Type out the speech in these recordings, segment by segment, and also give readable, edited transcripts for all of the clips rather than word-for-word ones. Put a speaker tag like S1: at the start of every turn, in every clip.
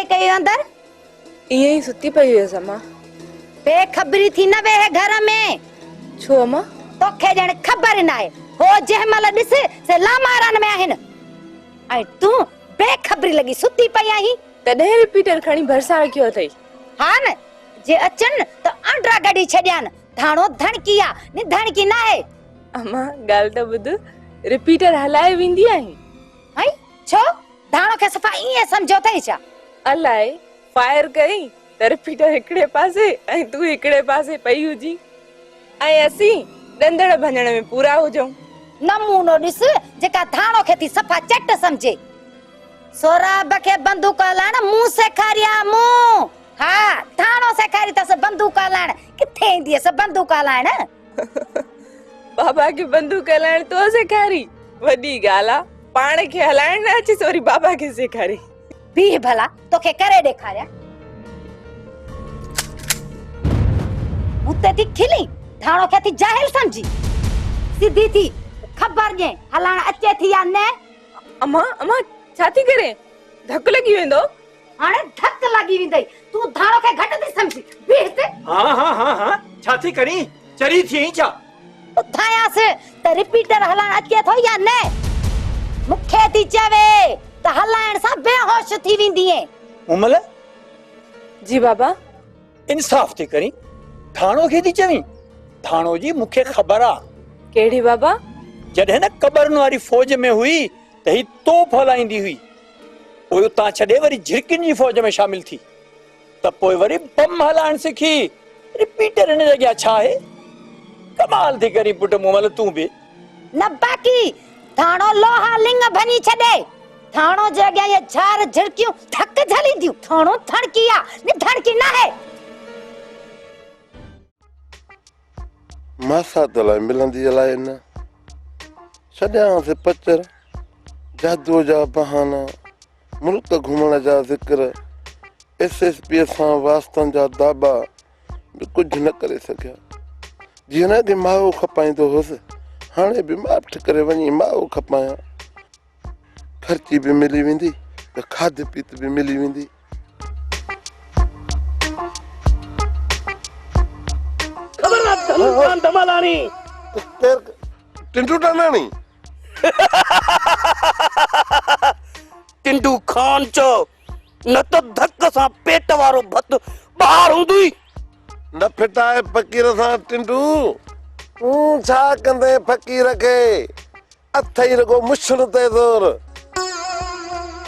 S1: पई कई अंदर
S2: ये ही सुती पई हुयसि अम्मा।
S1: बेखबरी थी न वे घर में।
S2: छो अम्मा?
S1: तोखे जण खबर न आहे हो जहमल दिस से लामारन में आहिन ऐं तू बेखबरी लगी सुती पई आही।
S2: तडे रिपीटर खणी भरसा रखियो थई।
S1: हां न जे अचन तो अंडरा गडी छड्यान थाणो धणकिया नि धणकी ना है।
S2: अम्मा गाल त बुध रिपीटर हलाए विंदी आही।
S1: हई छो धाणो के सफा इए समझो थई छा?
S2: अलाए फायर कई त रिपीटर हिकड़े पासे ऐं तू हिकड़े पासे पई हुजी ऐं असी डंदड़ भंजण में पूरा हुजऊं।
S1: नमूनो दिस जेका धाणो के थी सफा चट समझे। सोराब के बंदूक हलाण मुंह से खारिया मुंह। हां धाणो से खारी तस बंदूक हलाण किथे इंदी स बंदूक हलाण।
S2: बाबा के बंदूक हलाण तो सेखारी वडी गाला पाण के हलाण न अची सोरी बाबा के सेखारी।
S1: भी भला तोखे करे देखारिया मुते थी खिली धाणो के थी जाहिल समझी सीधी थी खबर जे हलाण अचे थी या न।
S2: अम्मा अम्मा छाती करे धक लगी वेंदो।
S1: हाने धक लगी विंदई तू धाणो के घट थी समझी बीहते।
S3: हां छाती करी चरी थी छा
S1: उठाया से त रिपीटर हलाण अचे थो या न मुखे थी चवे त हलाण सा बेहोश थी विंदी है।
S3: उमल
S2: जी बाबा
S3: इंसाफ थी करी थाणो के थी चवी थाणो जी मुखे खबर आ।
S2: केड़ी बाबा?
S3: जडे न कबरन वारी फौज में हुई त ही तोप हलाईंदी हुई पोइ उतां छडे वरी झिरकिन जी फौज में शामिल थी त पोइ वरी बम हलाइण सिखी। रिपीटर इन जगह छा है कमाल थी करी पुट मुमल तू भी
S1: न बाकी थाणो लोहा लिंग भनी छडे थाणो जगह ये झार झिरकियूं थक झली दियो थाणो थणकिया नि धणकी ना है।
S4: मासा तला मिलंदी अलाए न छड्या से पचर जादू जा बहाना मुल्क घुमण जा जिक्र एसएसपी सां वास्तन जा दाबा कुछ न करे सकिया। जीअं न कि माओ खपाईंदो हुअसि हाणे बि माठ करे वञी माओ खपायां खर्ची भी मिली वेंदी त खाद पीत भी मिली वेंदी।
S3: खबरदार दमालानी
S4: टिंटू टानानी
S5: टिंडू खान चो न तो धक सा पेट वारो भत बाहर हुंदी
S4: न फिटाए फकीर सां टिंटू तूं छा कंदे फकीर खे अथई रगो मुछड़ ते ज़ोर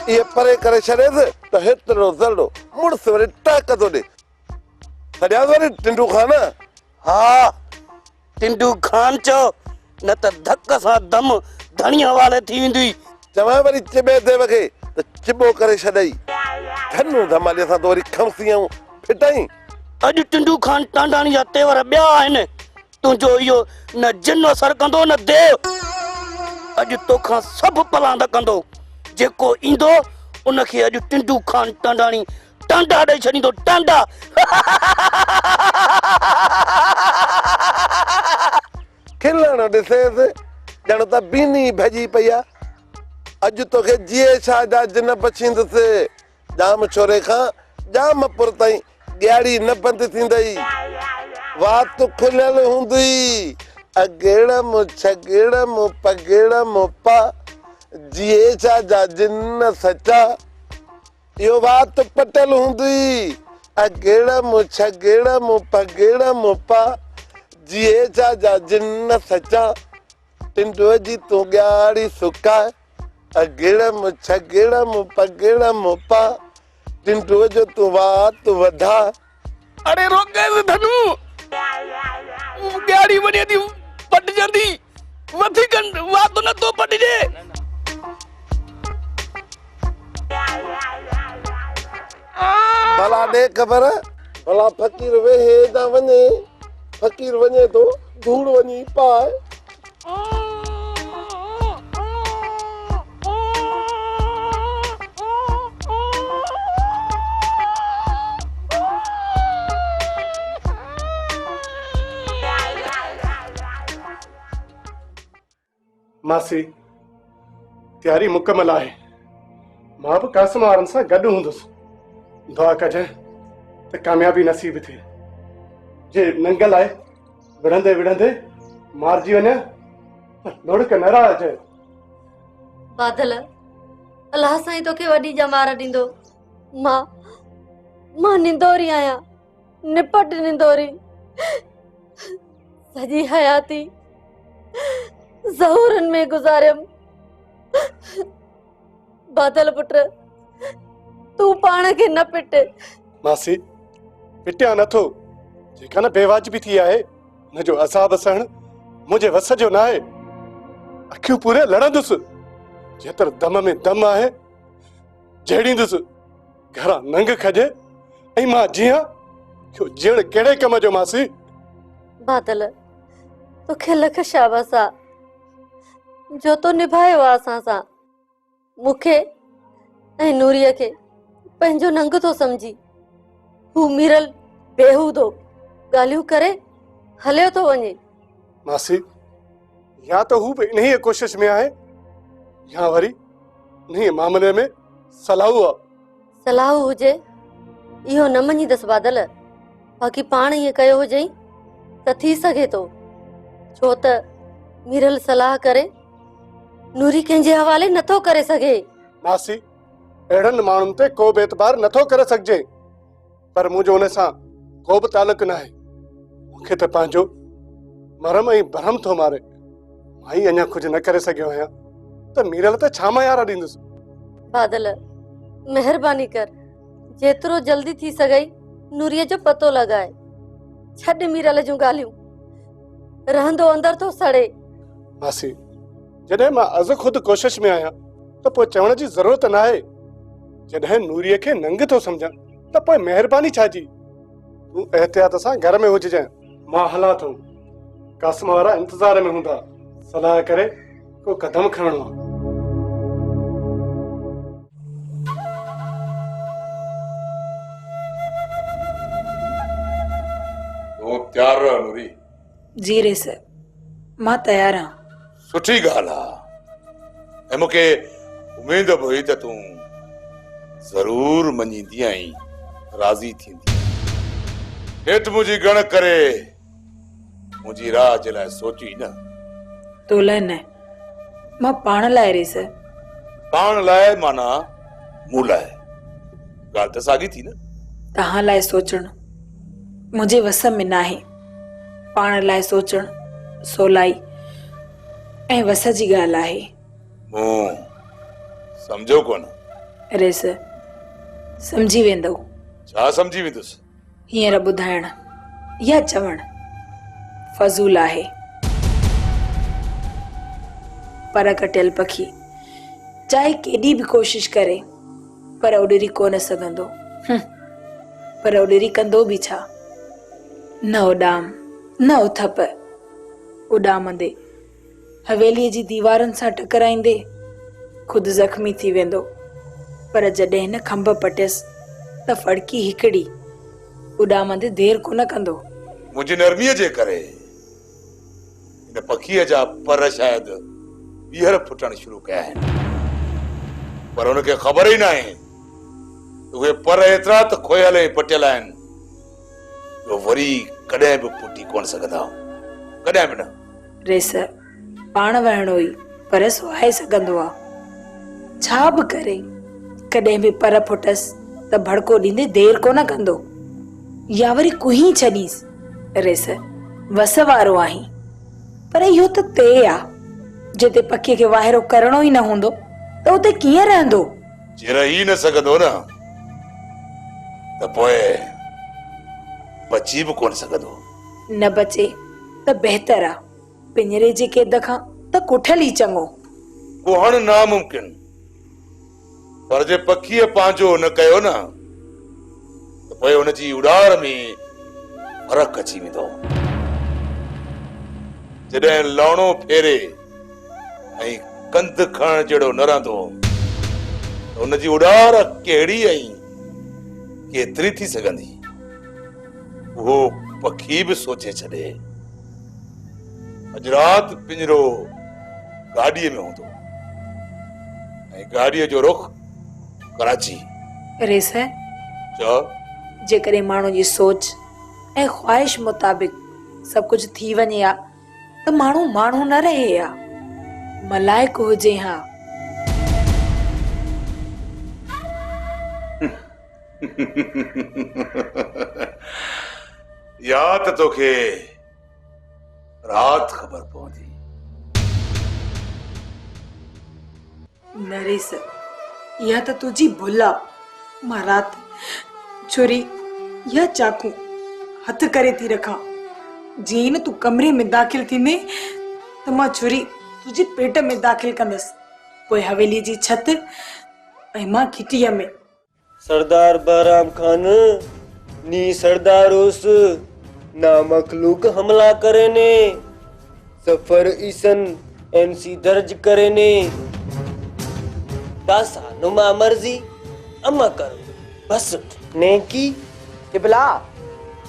S4: ये परे करे छॾेसि त हेतिरो ज़रड़ो मुड़स वरी टाक थो ॾे छॾियां वरी टिंडू खान।
S5: हाँ टिंडू खान चो न तो धक सा दम धणिया वाले थी वेंदी।
S4: चवां वरी चिबे देव खे त चिबो करे छॾई धनु धमालीअ सां तो वरी खमसी ऐं फिटाई।
S5: अॼु टिंडू खान टांडाणी जा तेवर ॿिया आहिनि तुंहिंजो इहो न जिन असर कंदो न देव। अॼु तोखां सभु पलांद कंदो जेको ईंदो उनखे अॼु टिंडू खान टांडाणी टांडा ॾेई छॾींदो टांडा।
S4: खिलण ॾिसेसि ॼण त बीनी भॼी पई आहे। अॼु तोखे जीए छा जा जिन बचींदुसि जाम छोरे खां जाम पुर ताईं ॻियाड़ी न बंदि थींदई वात खुलियल हूंदी अगेड़म छगेड़म पगेड़म पा जीए छा जा जिन सचा यो बात पटल हूंदी अगेड़म छगेड़म पगेड़म पा जीए छा जा जिन सचा टिंडो जी तू ॻाड़ी सुकाए अगेड़म छगेड़म पगेड़म पा टिंडो जो तू बात वधा।
S5: अरे रोके धनु ॻाड़ी वञे थी पटजंदी वधीक वात न तो पटजे।
S4: भला दे खबर भला फकीर वेहे ना वञे फकीर वञे तो धूड़ वञी पाए।
S6: मासी तैयारी मुकम्मल है मां भी कासिम वारन सां गॾु हूंदुसि दुआ कजे तो कामयाबी नसीब थे। जे नंगल आए विढ़ंदे विढ़ंदे मारजी वने लुढ़क न अचे।
S7: बादल अल्लाह साईं तोखे वॾी जमार ॾींदो। मां निंदोरी आहियां, निपट निंदोरी। सॼी हयाती ज़हूरनि में गुज़ारियम। बादल पुट तू पाण खे न पिट।
S6: मासी पिटिया नथो, जेका न बेवाजिबी थी आहे न जो असाब सहण मुझे वस जो ना है। अखियूं पूरे लड़ंदुसि, जेतर दम में दम आहे जहिड़ींदुसि। घरां नंग खजे ऐं मां जियां क्यों जीण कहिड़े कम जो मासी।
S7: बादल तोखे लख शाबाश आ जो तो निभायो आहे असां सां। मूंखे ऐं नूरीअ खे पंहिंजो नंग थो समझी हू मिरल बेहूदो ॻाल्हियूं करे हलियो थो वञे।
S6: मासी या तो हू इन ही कोशिश में आहे या वरी इन मामले में सलाहु आहे।
S7: सलाहु हुजे इहो न मञीदसि बादल, बाक़ी पाण ईअं कयो हुजई त थी सघे थो, छो त मिरल सलाह करे नूरी कंहिंजे हवाले नथो करे सघे।
S6: मासी अहिड़नि माण्हुनि ते को बि एतबार नथो करे सघिजे, पर मुंहिंजो उन सां को बि तालुक न आहे। मूंखे त पंहिंजो मरम ऐं भरम थो मारे। मां अञा कुझु न करे सघियो आहियां त मीरल ते छा मां यारा ॾींदुसि।
S7: बादल महिरबानी कर, जेतिरो जल्दी थी सघई नूरीअ जो पतो लॻाए। छॾ मीरल जूं ॻाल्हियूं, रहंदो अंदर थो सड़े।
S6: मासी जॾहिं मां अज़ खुद कोशिश में आहियां त पोइ चवण जी ज़रूरत न आहे। जॾहिं नूरीअ खे नंग थो सम्झां त पोइ महिरबानी छाजी। तूं एहतियात सां घर में हुजजांइ, मां हलां थो। कासम वारा इंतज़ार में हूंदा, सलाह करे को कदम खणणो आहे।
S8: तो तैयार रह नूरी।
S2: जी रे सर, मां तयार आहियां।
S8: सुठी ॻाल्हि आहे ऐं मूंखे उमेद बि हुई त तूं ज़रूर मञींदी ऐं राज़ी थींदी। हेठि मुंहिंजी गण करे मुंहिंजी राह जे लाइ सोची न।
S2: तो लाइ न, मां पाण लाइ रे सर।
S8: पाण लाइ माना मूं लाइ। ॻाल्हि त साॻी थी न।
S2: तव्हां लाइ सोचणु मुंहिंजे वस में न आहे। पाण लाइ सोचणु सवलाई ऐं वस जी ॻाल्हि आहे।
S8: मूं सम्झो कोन।
S2: रे सर, सम्झी वेंदो।
S8: छा सम्झी वेंदुसि?
S2: हींअर ॿुधाइण या चवण फज़ूल आहे। पर कटियल पखी चाहे केॾी बि कोशिश करे पर उॾरी कोन सघंदो। पर उॾरी कंदो बि छा? न उॾाम न उथप। उॾामंदे हवेलीअ जी दीवारनि सां टकराईंदे खुद ज़ख्मी थी वेंदो। पर जॾहिं हिन खंभ पटियसि त फड़की हिकड़ी उॾामंदे देर कोन कंदो।
S8: मुंहिंजी नरमीअ जे करे हिन पखीअ जा पर शायदि ॿीहर फुटणु शुरू कया आहिनि, पर हुनखे ख़बर ई न आहे उहे पर एतिरा त खोयल ऐं पटियल आहिनि जो वरी कॾहिं बि फुटी कोन सघंदा। कॾहिं बि न।
S2: रेस पाण वहणो ई पर सुहाए सघंदो आहे। छा बि करे कॾहिं बि पर फुटस त भड़को ॾींदे देर कोन कंदो या वरी कुही छॾीस। रेस वस वारो आहीं, पर इहो त ते आहे जिते पखीअ खे वाहिरो करणो ई न हूंदो त उते कीअं रहंदो?
S8: जे रही न सघंदो न त पोइ बची बि कोन सघंदो।
S2: न बचे त बहितर आहे। पिंजरे जे क़ैद खां त कुठल ई चङो।
S8: कुहण नामुमकिन, पर जे पखीअ पंहिंजो न कयो न त पोइ हुनजी उॾार में फर्क़ु अची वेंदो। जॾहिं लौणो फेरे ऐं कंध खणण जहिड़ो न रहंदो त हुनजी उॾार कहिड़ी ऐं केतिरी थी सघंदी उहो पखी बि सोचे छॾे। अॼु राति पिंजरो गाॾीअ में हूंदो ऐं गाॾीअ जो रुख कराची।
S2: रेस
S8: चओ।
S2: जेकॾहिं माण्हू जी सोच ऐं ख़्वाहिश मुताबिक़ सभु कुझु थी वञे हा त माण्हू माण्हू न रहे हा, मलाइक हुजे हा।
S8: या त तोखे रात ख़बर पवंदी।
S2: नरेश, इहा त तुंहिंजी भुल आहे। मां राति छुरी या चाकू हथ करे थी रखां। जीअं न तूं कमरे में दाख़िल थींदे त मां छुरी तुंहिंजे पेट में दाख़िल कंदसि, पोइ हवेली जी छत ऐं मां खिटीअ में।
S9: सरदार बहराम खान नी सरदारोस ना मखलूक हमला करे ने, सफर ईसन एनसी दर्ज करे ने, दासा नुमा मर्जी अमा करो बस ने की।
S5: टिबला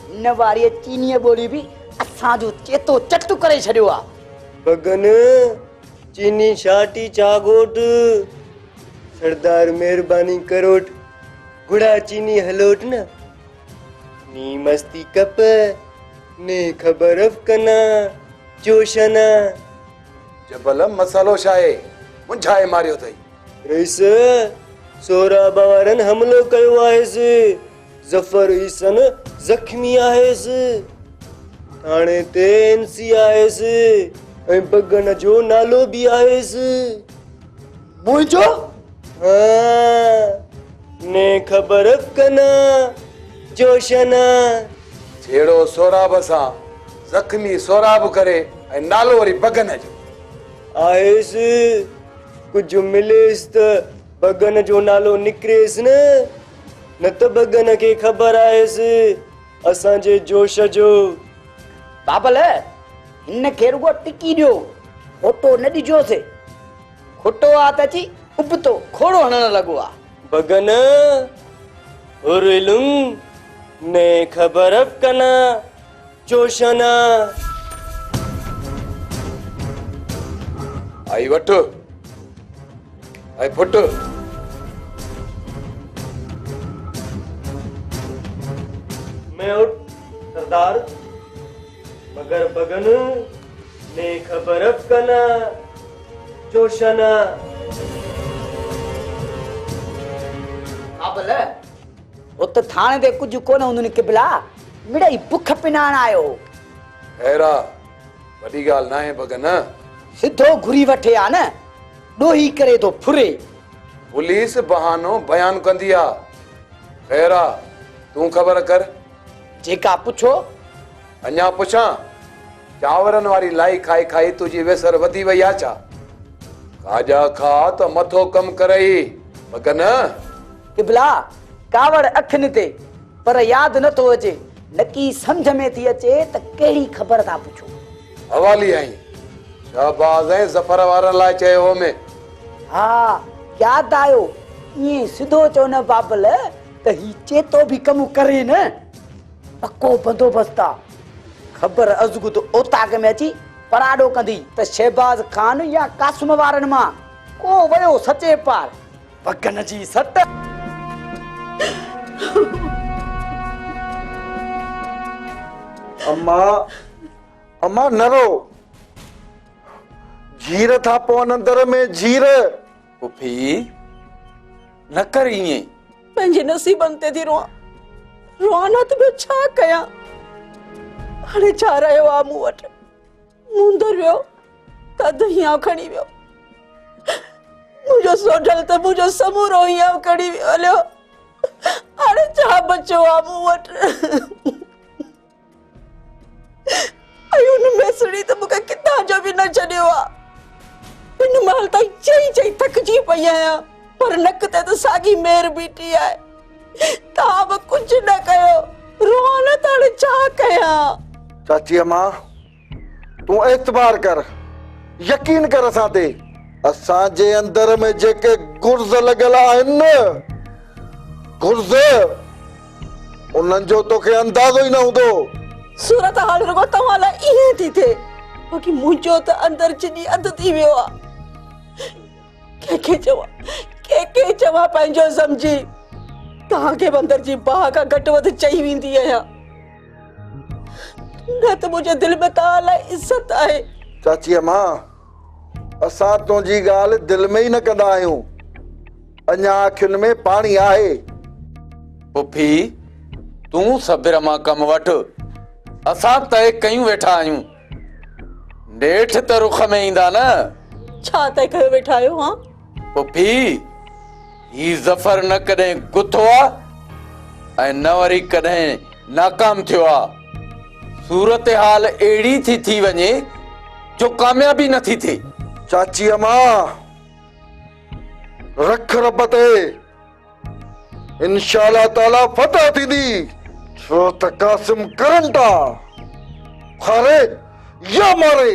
S5: इन वारी चीनी ॿोली बि असांजो चेतो चट करे छॾियो आहे।
S9: बगन चीनी शाटी चागोट, सरदार मेहरबानी करोट, गुड़ा चीनी हलोट न, नी मस्ती कप ने खबर कना जोशना।
S8: जबल मसालो शाहे मुंझाए मारियो अथई।
S9: रईस सोरा बारन हमलो कयो आहेसि, जफर ईसन जख्मी आहेसि, थाणे ते एनसी आहेसि ऐं बगन जो नालो बि आहेसि।
S5: मुंहिंजो
S9: हाँ ने खबर कना जोशना।
S8: छेड़ो सोराब सां जख्मी सोराब करे ऐं नालो वरी बगन जो
S9: आहेसि, कुझु मिलेसि त बगन जो नालो निकिरेसि न त बगन खे ख़बर आहेसि असांजे जोश जो।
S5: बाबल हिन खे रुगो टिकी ॾियो, खोटो न ॾिजोसि। खोटो आहे त अची उबतो खोड़ो हणण लॻो आहे।
S9: बगन हुरलुम ने खबर कना जोशना।
S8: आई वठ आई फुट।
S9: मैं उठ सरदार, मगर बगन ने खबर कना जोशना।
S5: बाबल उत थाणे ते कुझु कोन हूंदो किबला, मिड़ई बुख पिनाण आयो।
S8: हैरा वॾी ॻाल्हि न आहे बगन।
S5: सिधो घुरी वठे आ न, ॾोही करे तो फुरे।
S8: पुलिस बहानो बयान कंदी आ। हैरा तूं ख़बर कर।
S5: जेका पुछो।
S8: अञा पुछां? चांवरनि वारी लाई खाई खाई तुंहिंजी वेसर वधी वई आहे छा? खाजा खा त मथो कम करई बगन।
S5: किबला कावड़ अखिन ते पर याद नथो अचे, नकी समझ में थी अचे त कहिड़ी ख़बर था पुछो।
S8: हवाली आई शहबाज ऐं ज़फर वारनि लाइ चयो हो में।
S5: हा याद आयो, ईअं सिधो चो न बाबल त ही चेतो बि कम करे न। पक्को बंदोबस्त आ। ख़बर अज़गु त ओताक में अची पराडो कंदी त शहबाज खान या कासम वारनि मां को वयो सचे पार बगन जी सट।
S10: अम्मा अम्मा न रो, जीर था पवन अंदर में जीर।
S3: पुफी न कर ईअं।
S11: पंहिंजे नसीबनि ते थी रोआं, रोआं न त ॿियो छा कयां। हाणे छा रहियो आहे मूं वटि, मुंदर वियो त अधु हियां खणी वियो, मुंहिंजो सोढल त मुंहिंजो समूरो हियां खणी वियो हलियो। हाणे छा बचियो आहे मूं वटि। हुन मेसड़ी त मूंखे किथां जो बि न छॾियो आहे। हिन महिल ताईं चई चई थकिजी पई आहियां, पर नक ते त साॻी मेर बीठी आहे। तव्हां बि कुझु न कयो, रोआं न त हाणे छा कयां।
S10: चाची अम्मा तूं एतबार कर, यकीन कर असां ते। असांजे अंदर में जेके गुर्ज़ लॻल आहिनि न, गुर्ज़ उन्हनि जो तोखे अंदाज़ो ई न हूंदो।
S11: सूरत हाल रुगो तव्हां लाइ ईअं थी थिए, बाक़ी मुंहिंजो त अंदर चिनी अधु थी वियो आहे। कंहिंखे चवां पंहिंजो समझी। तव्हांखे बंदर जी बाह खां घटि वधि चई वेंदी आहियां, न त मुंहिंजे दिलि में तव्हां लाइ इज़त आहे।
S10: चाची अम्मा, असां तुंहिंजी ॻाल्हि दिलि में ई न कंदा आहियूं, अञा अखियुनि में पाणी आहे।
S12: पुफी तूं सब्र मां कम वठ, असां तय कयूं वेठा आहियूं। नेठ त रुख में ईंदा न।
S11: छा तय कयो वेठा आहियो? हा
S12: पुफी ही ज़फर न कॾहिं गुथो आ ऐं न वरी कॾहिं नाकाम थियो आ। सूरत हाल अहिड़ी थी वञे जो कामयाबी नथी थिए।
S10: चाची अम्मा, रख रब ते, इंशाअल्लाह ताला फतह थींदी। छो त कासिम करंट आ, खारे या मारे।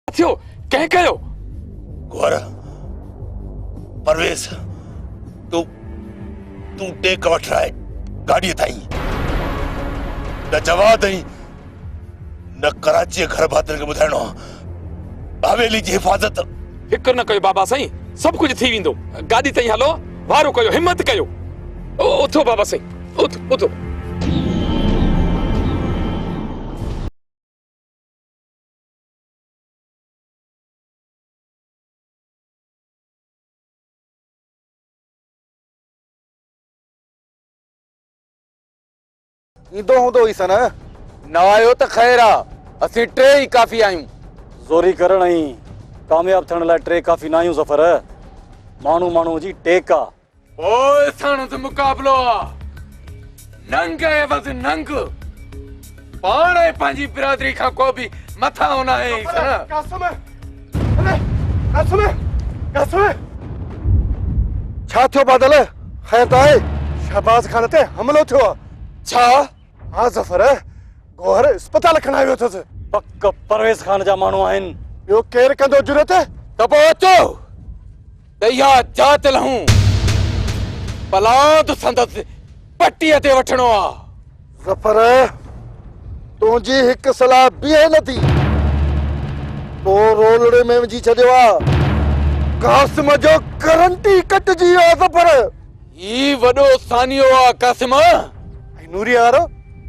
S12: थियो कंहिं कयो?
S8: गौर, परवेज़, तूं तूं टेक वठ रहा है गाड़ी ताईं। न जवाब ॾेई न कराची घर भातिर खे ॿुधाइणो आहे। हवेली जी हिफ़ाज़त।
S12: फिक्र न कयो बाबा साईं, सभु कुझु थी वेंदो। गाॾी ताईं हलो, वारो कयो, हिम्मत कयो। उथो बाबा साईं, उथो उथो।
S10: ईंदो हूंदो ई सन।
S12: न आयो त ख़ैर आ, असीं टे ई काफ़ी आहियूं।
S5: ज़ोरी करण ऐं कामयाब थियण लाइ टे काफ़ी न आहियूं ज़फर, माण्हू माण्हू जी टेक आ।
S12: ओए साणो त मुक़ाबलो आ, नंग एवज़ नंग। पाण पंहिंजी बिरादरी खां को बि मथां न आहे।
S6: कासिम, अरे कासिम, कासिम,
S10: छा थियो बादल? ख़ैर त आहे?
S6: शहबाज खान ते हमलो थियो आहे।
S12: छा?
S6: हाँ ज़फर, गौहर अस्पताल खणाए वियो अथसि।
S5: पक परवेज़ खान जा माण्हू आहिनि।
S6: ॿियो केरु कंदो जुरत?
S12: त पोइ अचो त इहा जात लहूं। पलांद संदसि पटीअ ते वठणो आ।
S10: ज़फर, तुंहिंजी हिकु सलाह बीहे नथी। तो रोलड़े में विझी छॾियो आहे। कासिम जो करंट ई कटिजी वियो आहे ज़फर।
S12: ही वॾो सानियो आ कासिम।
S6: नूरिया वारो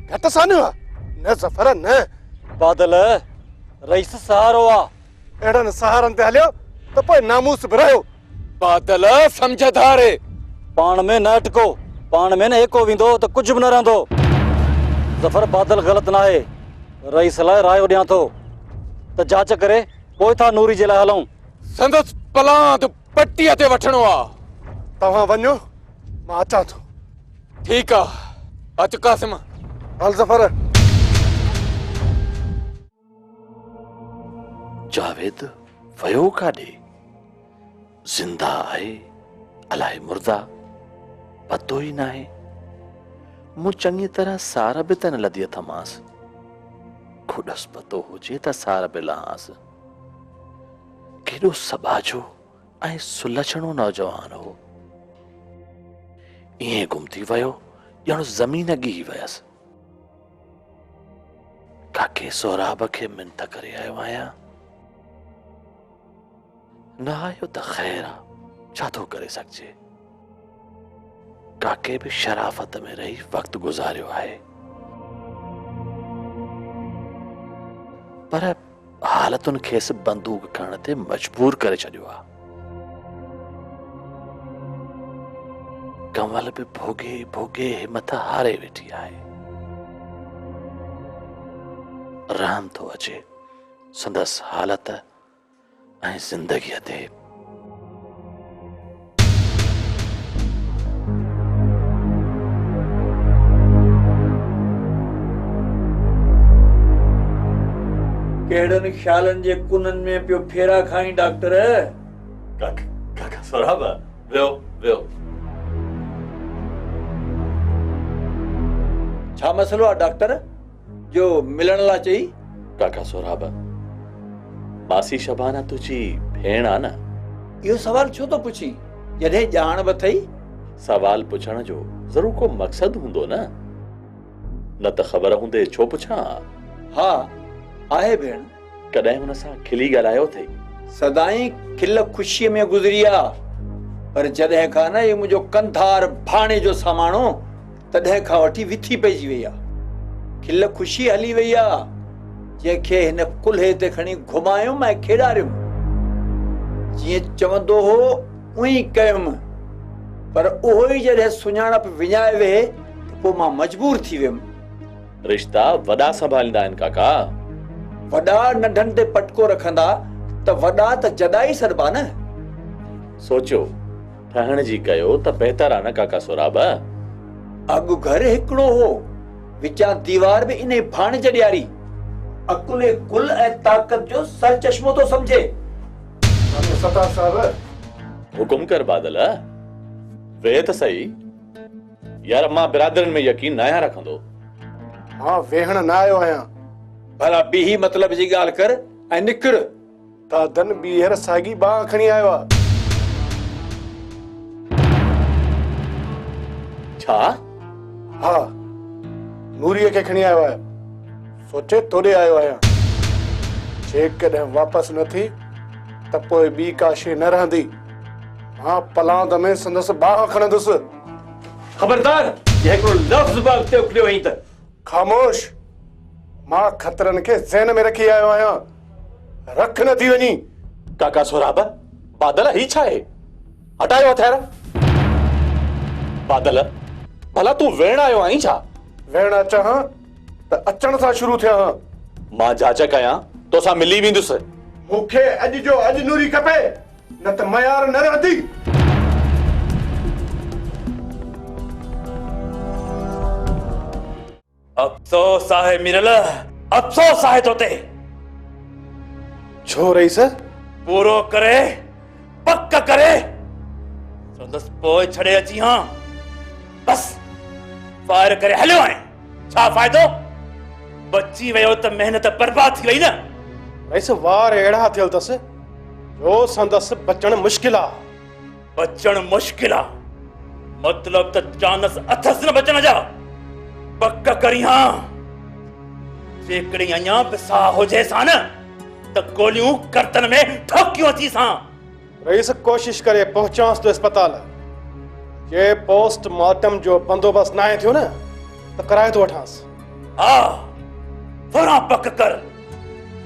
S6: घटि सानियो आहे? न ज़फर न।
S5: बादल, रईस सहारो आ।
S6: अहिड़नि सहारनि ते हलियो त पोइ नामूस बि रहियो।
S12: बादल समझदार।
S5: पाण में न अटको, पाण में न एको वेंदो त कुझु बि न रहंदो। ज़फर, बादल ग़लति न आहे। रईस लाइ रायो ॾियां थो त जांच करे पोइ था नूरी जे लाइ हलूं।
S12: संदसि पलांद पटीअ ते वठणो आ।
S6: तव्हां वञो, मां अचां थो।
S12: ठीकु आ, अच कासिम।
S10: हल ज़फर।
S13: जावेद वयो काॾे? ज़िंदा आहे अलाए मुर्दा, पतो ई न आहे। मूं चङी तरह सार बि त न लधी अथमांसि। खुॾसि पतो हुजे त सार बि लहांसि। केॾो सबाजो ऐं सुलछणो नौजवान हो, ईअं गुम थी वियो ॼण ज़मीन ॻी वयसि। काके सोराब खे मिनत करे आयो आहियां, न आयो त ख़ैर आ, छा थो करे सघिजे। काके बि शराफ़त में रही वक़्तु गुज़ारियो आहे, पर हालतुनि खेसि बंदूक खणण ते मजबूर करे छॾियो आहे। कंवल भी भोगे भोगे हिम्मत हारे वेठी आहे। रहम थो अचे संदसि हालत ऐं ज़िंदगीअ ते।
S3: कहिड़नि ख़्यालनि जे कुननि में पियो फेरा खाई डॉक्टर?
S13: काका सोराब वियो वियो।
S3: छा मसलो आहे डॉक्टर जो मिलण लाइ चई?
S13: काका सोराब मासी शबाना तुंहिंजी भेण आहे न?
S3: इहो सवाल छो थो पुछी जॾहिं ॼाण बि अथई?
S13: सवाल पुछण जो ज़रूर को मक़सदु हूंदो न त ख़बर हूंदे छो पुछां?
S3: हा आहे भेण।
S13: कॾहिं हुन सां खिली ॻाल्हायो अथई?
S3: सदाई खिल ख़ुशीअ में गुज़री आहे, पर जॾहिं खां न इहो मुंहिंजो कंधार भाणे जो सामाणो तॾहिं खां वठी विथी पइजी वई आहे। खिल ख़ुशी हली वई आहे, जंहिंखे हिन कुल्हे ते खणी घुमायुमि ऐं खेॾारियुमि। जीअं चवंदो हो उअं ई कयुमि, पर उहो ई जॾहिं सुञाणप विञाए वेहे त पोइ मां मजबूर थी वियुमि।
S13: रिश्ता वॾा संभालींदा आहिनि काका।
S3: वॾा नंढनि ते पटको रखंदा त वॾा त जदाई सॾबा न।
S13: सोचियो ठहण जी कयो त बहितर आहे न काका सोराब।
S3: अॻु घर हिकिड़ो हो, विचां दीवार बि इन भाण जॾियारी। अकुले कुल ऐं ताक़त जो सर चश्मो तो समझे।
S6: सतार साहब
S13: हुकुम कर बादल। वे त सही यार, मां बिरादरनि में यकीन न आहियां रखंदो।
S6: मां वेहण न आयो आहियां।
S3: भला बीही मतलब जी ॻाल्हि कर ऐं निकिर।
S6: दादन ॿीहर साॻी बांह खणी आयो आहे।
S13: छा?
S6: हा, नूरीअ खे खणी आयो आहे। सोचे तोड़े आयो आहियां। जेकॾहिं वापसि न थी त पोइ ॿी का शइ न रहंदी। मां पलांद में संदसि बांह खणंदुसि।
S3: खबरदार ये हिकिड़ो लफ़्ज़ बि अॻिते उखड़ियो वहीं त।
S6: ख़ामोश। मां ख़तरनि खे ज़हन में रखी आयो आहियां। रख न थी वञी।
S13: काका सोराब बादल ही छा आहे? हटायो हथियार। बादल भला तूं वेण आयो आहीं छा?
S6: वेण अचां हां त अचण सां शुरू थिया हां।
S13: मां जांच कयां तोसां मिली वेंदुसि।
S6: मूंखे अॼु जो अॼु नूरी खपे, न त मयार न रहंदी।
S5: अफ़सोस आहे मिरल, अफ़सोस आहे तोते।
S6: छो रईस?
S5: पूरो करे पक करे संदसि पोइ छॾे अची हां। बस फायर करे हलियो आहे। छा फ़ाइदो? बची वियो त महिनत बर्बाद थी वई न।
S6: रईस वार अहिड़ा थियल अथसि जो संदसि बचण मुश्किल आहे।
S5: बचण मुश्किल आहे मतलब त चांदसि अथसि न बचण जा। पक करी हां। जेकॾहिं अञा बि साह हुजे सा न त गोलियूं गर्दन में ठोकियूं अची सां।
S6: रईस कोशिश करे पहुचांसि तो अस्पताल। जे पोस्टमार्टम जो बंदोबस्त न थियो न त कराए तो वठांसि।
S5: हा फौरां पक कर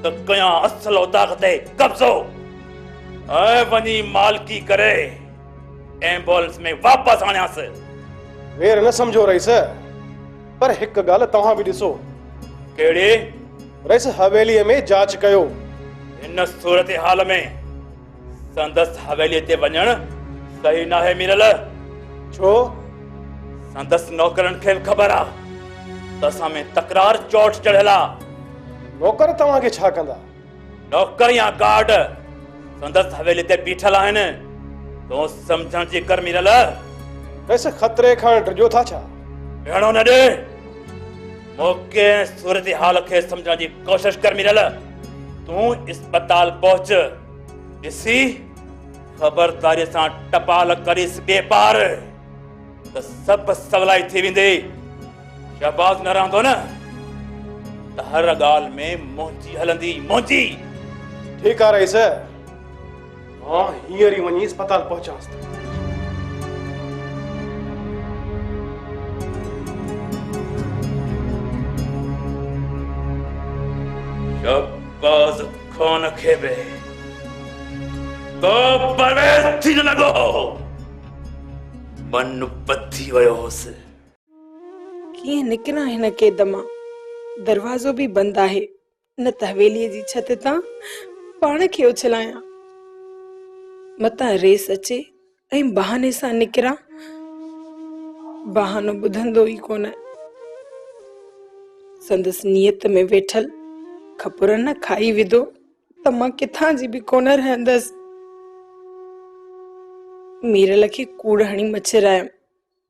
S5: त कयां असल औताक ते कब्ज़ो ऐं वञी मालकी करे एम्बुलेंस में वापसि आणियासि।
S6: वेर न समझो रईस, पर हिकु ॻाल्हि तव्हां बि ॾिसो।
S5: कहिड़ी?
S6: रईस हवेलीअ में जांच कयो।
S5: इन सूरत हाल में संदसि हवेलीअ ते वञणु सही न आहे मिरल।
S6: छो?
S5: संदसि नौकरनि खे बि ख़बर आहे त असां में तकरार चोट चढ़ियल आहे।
S6: नौकर तव्हांखे छा कंदा?
S5: नौकर या गार्ड संदसि हवेली ते बीठल आहिनि। तो समझण जी कर मिरल।
S6: वैसे खतरे खां डरियो था छा?
S5: भेणो न ॾे। मौके सूरत हाल खे समझण जी कोशिश कर मिरल। तूं अस्पताल पहुच, ॾिसी ख़बरदारी सां टपाल करीस ॿिए पार त सभु सवलाई थी वेंदी। शहबाज़ न रहंदो न त हर ॻाल्हि में मुंहिंजी हलंदी मुंहिंजी।
S6: ठीकु आहे रईस, मां हींअर ई वञी अस्पताल पहुचांसि।
S5: शहबाज़ ख़ान खे बि को परवेज़ थी न लॻो।
S13: मन बधी वियो हुउसि।
S2: कीअं निकिरां हिन क़ैद मां? दरवाज़ो बि बंदि आहे, न त हवेलीअ जी छत तां पाण खे उछलायां, मतां रेस अचे ऐं बहाने सां निकिरां। बहानो ॿुधंदो ई कोन। संदसि नियत में वेठल खपुर न खाई विधो त मां किथां जी बि कोन रहंदसि। मीरल खे कूड़ हणी मछरायम,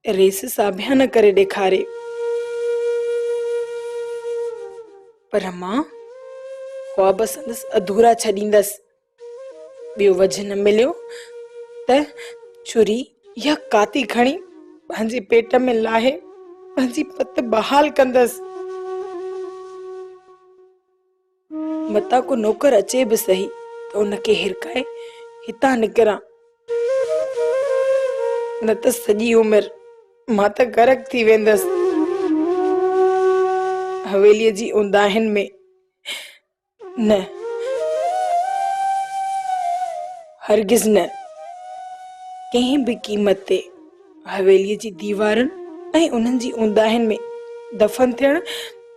S2: रेस साबिया न करे ॾेखारे। पर मां ख्वाब संदसि अधूरा छॾींदसि। ॿियो वझ न मिलियो त छुरी या काती खणी पंहिंजे पेट में लाहे पंहिंजी पत बहाल कंदसि। मता को नौकर अचे बि सही त उनखे हिरकाए हितां निकिरां, न त सॼी उमिरि मां त गरक थी वेंदसि। हवेलीअ जी उंदाहिन में न, हरगिज़ न। कंहिं बि क़ीमत ते हवेलीअ जी दीवारनि ऐं उन्हनि जी उंदाहिन में दफ़न थियण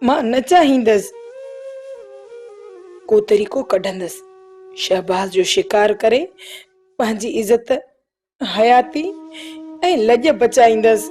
S2: मां न चाहींदसि। को तरीक़ो कढंदसि, शहबाज जो शिकार करे पंहिंजी इज़त, हयाती ऐं लॼ बचाईंदसि।